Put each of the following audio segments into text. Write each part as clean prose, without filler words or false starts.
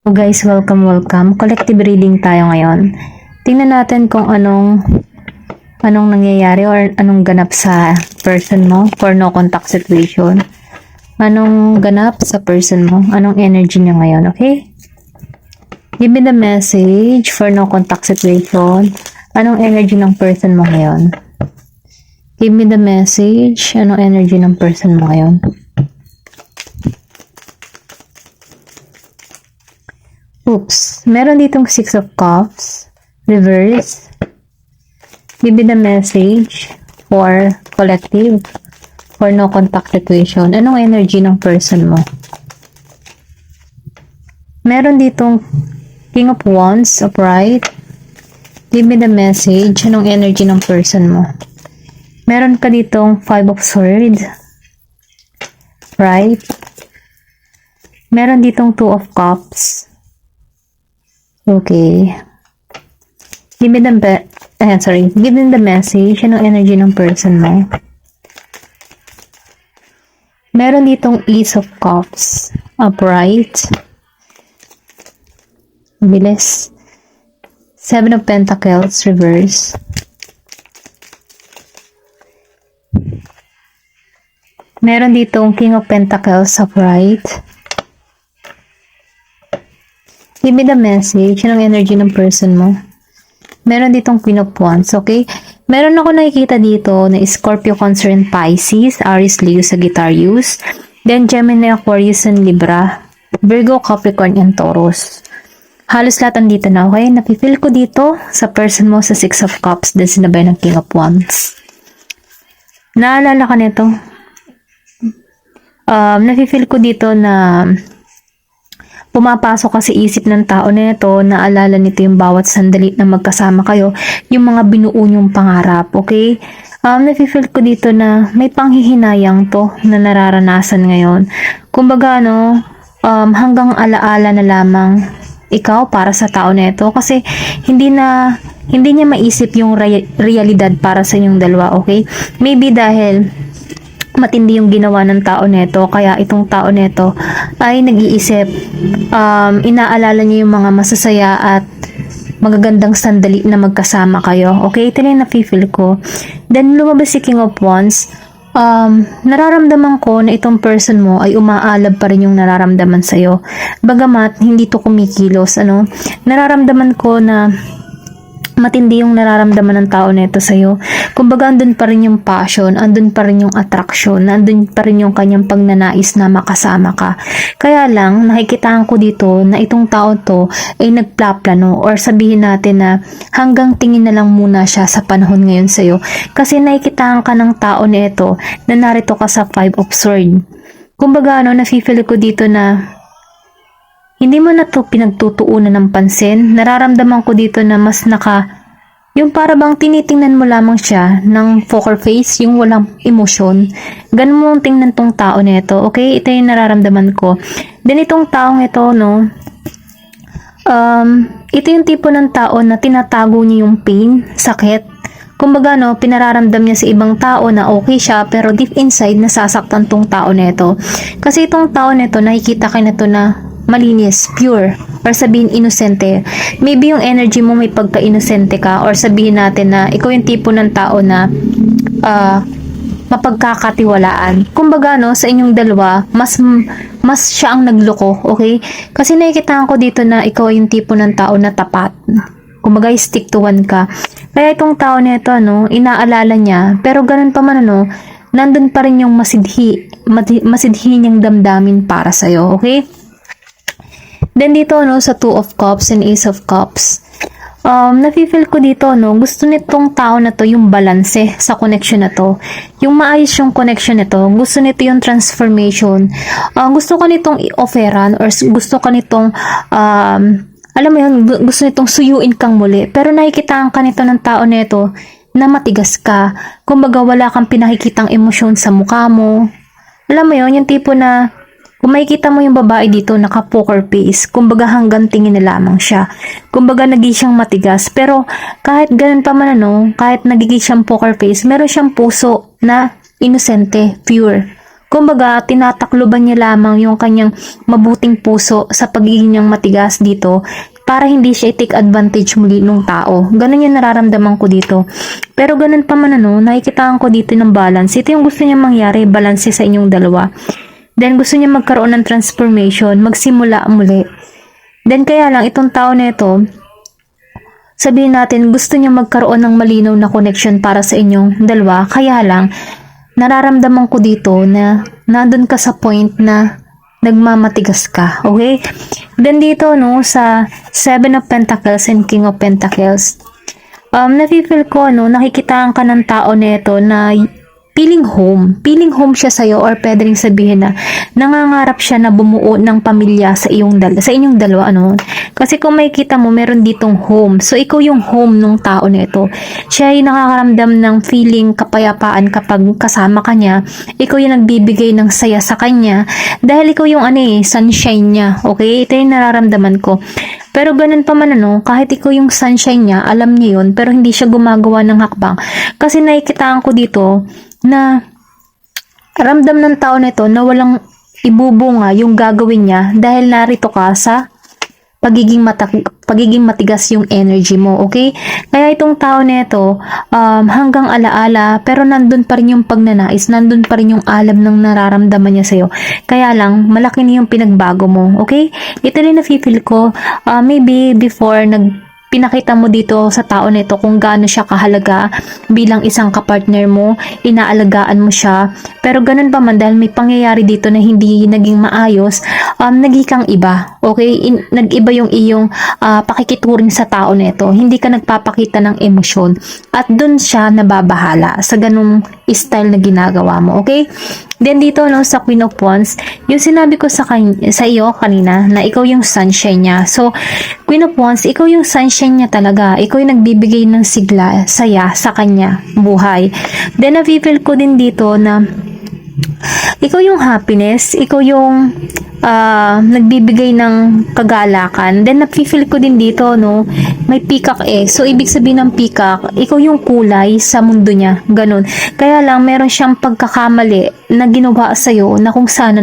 Guys, welcome. Collective reading tayo ngayon. Tingnan natin kung anong nangyayari or anong ganap sa person mo for no contact situation. Anong ganap sa person mo? Anong energy niya ngayon, okay? Give me the message for no contact situation. Anong energy ng person mo ngayon? Give me the message. Anong energy ng person mo ngayon? Oops. Meron ditong Six of Cups. Reverse. Give me the message for collective. For no contact situation. Anong energy ng person mo? Meron ditong King of Wands, upright. Give me the message. Anong energy ng person mo? Meron ka ditong Five of Swords. Right? Meron ditong Two of Cups. Okay. Give me the message. Anong energy ng person mo? Meron ditong Ace of Cups. Upright. Bilis. Seven of Pentacles. Reverse. Meron ditong King of Pentacles. Upright. Give me the message. Anong energy ng person mo? Meron ditong Queen of Wands, okay? Meron ako nakikita dito na Scorpio, Cancer, and Pisces, Aries, Leo, Sagittarius, then Gemini, Aquarius, and Libra, Virgo, Capricorn, and Taurus. Halos lahat andito na, okay? Napifeel ko dito sa person mo sa Six of Cups, then sinabay ng King of Wands. Naalala ka nito? Napifeel ko dito na pumapasok kasi isip ng tao na ito, naalala nito yung bawat sandali na magkasama kayo, yung mga binuo niyong pangarap, okay? Nafe-feel ko dito na may panghihinayang to na nararanasan ngayon. Kumbaga, hanggang alaala na lamang ikaw para sa tao na ito kasi hindi niya maisip yung realidad para sa inyong dalawa, okay? Maybe dahil matindi yung ginawa ng tao neto, kaya itong tao neto ay nag-iisip, inaalala niya yung mga masasaya at magagandang sandali na magkasama kayo. Okay, ito na yung nafe-feel ko. Then lumabas si King of Wands. Nararamdaman ko na itong person mo ay umaalab pa rin yung nararamdaman sa'yo. Bagamat hindi to kumikilos, nararamdaman ko na matindi yung nararamdaman ng tao nito sa'yo. Kumbaga, andun pa rin yung passion, andun pa rin yung attraction, andun pa rin yung kanyang pagnanais na makasama ka. Kaya lang, nakikitaan ko dito na itong tao to ay nagplaplano or sabihin natin na hanggang tingin na lang muna siya sa panahon ngayon sa'yo. Kasi nakikitaan ka ng tao nito na narito ka sa Five of Swords. Kumbaga, nafe-feel ko dito na hindi mo na to pinagtutuunan ng pansin. Nararamdaman ko dito na mas yung para bang tinitingnan mo lamang siya ng poker face, yung walang emosyon. Ganun mo tingnan tong tao nito, okay? Ito yung nararamdaman ko. Then itong taong ito, ito yung tipo ng tao na tinatago niya yung pain, sakit. Kumbaga, pinararamdam niya sa ibang tao na okay siya, pero deep inside, nasasaktan tong tao nito. Kasi itong tao nito, nakikita ka na to na malinis, pure, or sabihin inosente. Maybe yung energy mo may pagka-inosente ka, or sabihin natin na ikaw yung tipo ng tao na mapagkakatiwalaan. Kumbaga, sa inyong dalawa, mas siya ang nagloko, okay? Kasi nakikita ko dito na ikaw yung tipo ng tao na tapat. Kumbaga, stick to one ka. Kaya itong tao na ito, inaalala niya, pero ganun pa man, nandun pa rin yung masidhi niyang damdamin para sa'yo, okay? Then dito, sa Two of Cups and Ace of Cups, nafe-feel ko dito, gusto nitong tao na to yung balanse sa connection na to. Yung maayos yung connection nito, gusto nito yung transformation. Gusto ka nitong i-offeran or gusto ka nitong, alam mo yun, gusto nitong suyuin kang muli. Pero nakikitaan ka nito ng tao nito na matigas ka. Kumbaga, wala kang pinakikitang emosyon sa mukha mo. Alam mo yun, yung tipo na kung makikita mo yung babae dito, naka-poker face, kumbaga hanggang tingin na lamang siya. Kumbaga naging siyang matigas. Pero kahit ganun pa man kahit nagiging siyang poker face, meron siyang puso na inosente, pure. Kumbaga, tinatakloban niya lamang yung kanyang mabuting puso sa pagiging niyang matigas dito para hindi siya i-take advantage muli ng tao. Ganun yung nararamdaman ko dito. Pero ganun pa man nakikitaan ko dito ng balance. Ito yung gusto niya mangyari, balance sa inyong dalawa. Then gusto niya magkaroon ng transformation, magsimula muli. Then kaya lang, itong tao na ito, sabihin natin, gusto niya magkaroon ng malinaw na connection para sa inyong dalawa. Kaya lang, nararamdaman ko dito na nandun ka sa point na nagmamatigas ka, okay? Then dito, sa Seven of Pentacles and King of Pentacles, nafe-feel ko, nakikitaan ka ng tao na ito na feeling home siya sa'yo, or pwede rin sabihin na nangangarap siya na bumuo ng pamilya sa inyong dalawa, kasi kung makikita mo, meron ditong home, so ikaw yung home ng tao na ito. Siya ay nakakaramdam ng feeling kapayapaan kapag kasama ka niya. Ikaw yung nagbibigay ng saya sa kanya dahil ikaw yung sunshine niya, okay? Ito yung nararamdaman ko. Pero ganun pa man kahit ikaw yung sunshine niya, alam niya yun, pero hindi siya gumagawa ng hakbang. Kasi nakikitaan ko dito na ramdam ng tao na ito na walang ibubunga yung gagawin niya dahil narito ka sa pagiging matigas yung energy mo, okay? Kaya itong tao na ito, hanggang alaala, pero nandun pa rin yung pagnanais, nandun pa rin yung alam ng nararamdaman niya sa'yo. Kaya lang, malaki na yung pinagbago mo, okay? Ito rin na-feel ko, maybe before pinakita mo dito sa tao na ito kung gaano siya kahalaga bilang isang kapartner mo, inaalagaan mo siya, pero ganun pa man dahil may pangyayari dito na hindi naging maayos, naging kang iba, okay? Nag-iba yung iyong pakikituring sa tao na ito, hindi ka nagpapakita ng emosyon, at dun siya nababahala sa ganung style na ginagawa mo, okay? Then dito sa Queen of Wands, yung sinabi ko sa iyo kanina na ikaw yung sunshine niya. So, Queen of Wands, ikaw yung sunshine niya talaga. Ikaw yung nagbibigay ng sigla, saya sa kanya, buhay. Then na-feel ko din dito na ikaw yung happiness, ikaw yung nagbibigay ng kagalakan. Then na-feel ko din dito, may peacock So, ibig sabihin ng peacock, ikaw yung kulay sa mundo niya. Ganun. Kaya lang, meron siyang pagkakamali na ginawa sa'yo na kung sana,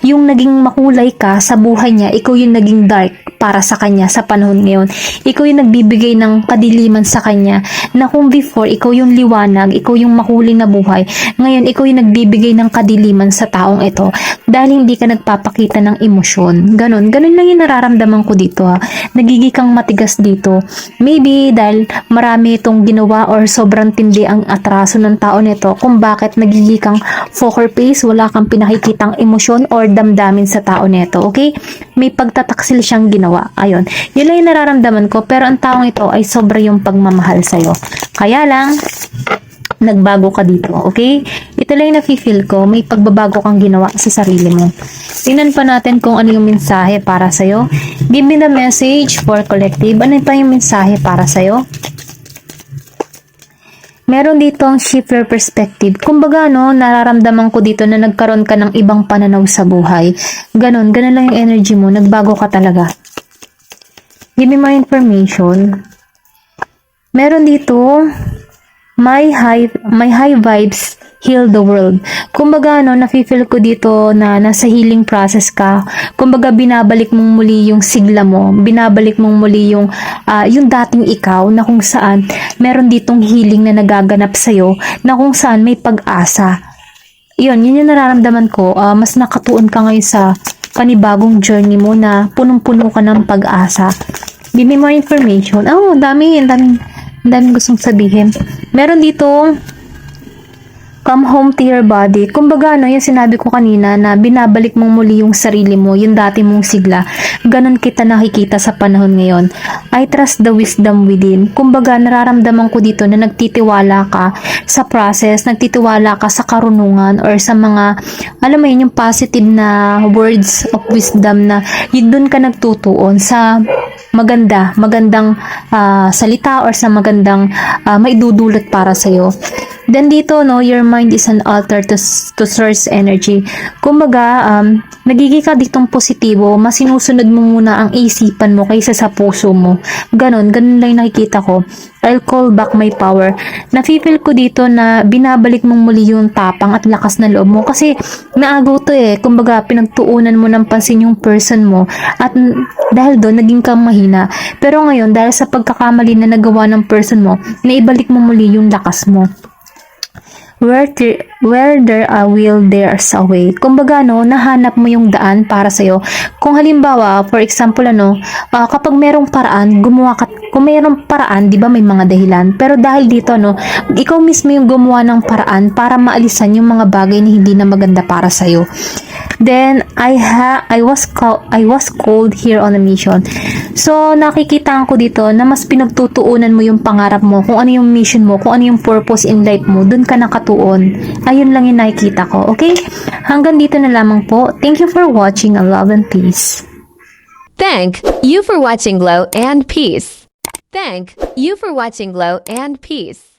yung naging makulay ka sa buhay niya, ikaw yung naging dark para sa kanya sa panahon ngayon. Ikaw yung nagbibigay ng kadiliman sa kanya na kung before, ikaw yung liwanag, ikaw yung makulay na buhay. Ngayon, ikaw yung nagbibigay ng kadiliman sa taong ito dahil hindi ka nagpapakita ng emosyon. Ganun lang yung nararamdaman ko dito Nagiging kang matigas dito. Maybe dahil marami itong ginawa or sobrang tindi ang atraso ng tao nito kung bakit nagiging kang poker face, wala kang pinakikitang emosyon or damdamin sa tao nito. Okay? May pagtataksil siyang ginawa. Ayun. Yun lang yung nararamdaman ko, pero ang taong ito ay sobra yung pagmamahal sa'yo. Kaya lang, nagbago ka dito, okay? Ito lang yung nafe-feel ko, may pagbabago kang ginawa sa sarili mo. Tingnan pa natin kung ano yung mensahe para sa'yo. Give me the message for collective. Ano pa yung mensahe para sa'yo? Meron dito ang shift your perspective. Kumbaga, nararamdaman ko dito na nagkaroon ka ng ibang pananaw sa buhay. Ganon lang yung energy mo. Nagbago ka talaga. Give me more information. Meron dito, my high vibes heal the world. Kumbaga, nafe-feel ko dito na nasa healing process ka. Kumbaga, binabalik mong muli yung sigla mo. Binabalik mong muli yung dating ikaw na kung saan meron ditong healing na nagaganap sa'yo na kung saan may pag-asa. Yun yung nararamdaman ko. Mas nakatuon ka ngayon sa panibagong journey mo na punong-puno ka ng pag-asa. Give me more information. Dami gustong sabihin. Meron dito, come home to your body. Kumbaga, yung sinabi ko kanina na binabalik mong muli yung sarili mo, yung dati mong sigla. Ganon kita nakikita sa panahon ngayon. I trust the wisdom within. Kumbaga, nararamdaman ko dito na nagtitiwala ka sa process, nagtitiwala ka sa karunungan or sa mga, alam mo yun, yung positive na words of wisdom na yun dun ka nagtutuon sa magandang salita or sa magandang maidudulot para sa'yo. Then dito, no, your mind is an altar to source energy. Kumbaga, nagiging ka ditong positibo, mas sinusunod mo muna ang isipan mo kaysa sa puso mo. Ganon lang yung nakikita ko. I'll call back my power. Nafe-feel ko dito na binabalik mong muli yung tapang at lakas na loob mo kasi naagaw to eh. Kumbaga, pinagtuunan mo ng pansin yung person mo at dahil doon, naging kang mahina. Pero ngayon, dahil sa pagkakamali na nagawa ng person mo, naibalik mo muli yung lakas mo. Where there a will, there's a way. Kumbaga, no, nahanap mo yung daan para sa'yo. Kung halimbawa, for example, kapag merong paraan, kung merong paraan, di ba may mga dahilan. Pero dahil dito, no, ikaw mismo yung gumawa ng paraan para maalisan yung mga bagay na hindi na maganda para sa'yo. Then, I was called here on a mission. So, nakikita ko dito na mas pinagtutuunan mo yung pangarap mo, kung ano yung mission mo, kung ano yung purpose in life mo, dun ka nakatuon. Ayun lang yung nakikita ko, okay? Hanggang dito na lamang po. Thank you for watching, and love and peace. Thank you for watching Glow and Peace. Thank you for watching Glow and Peace.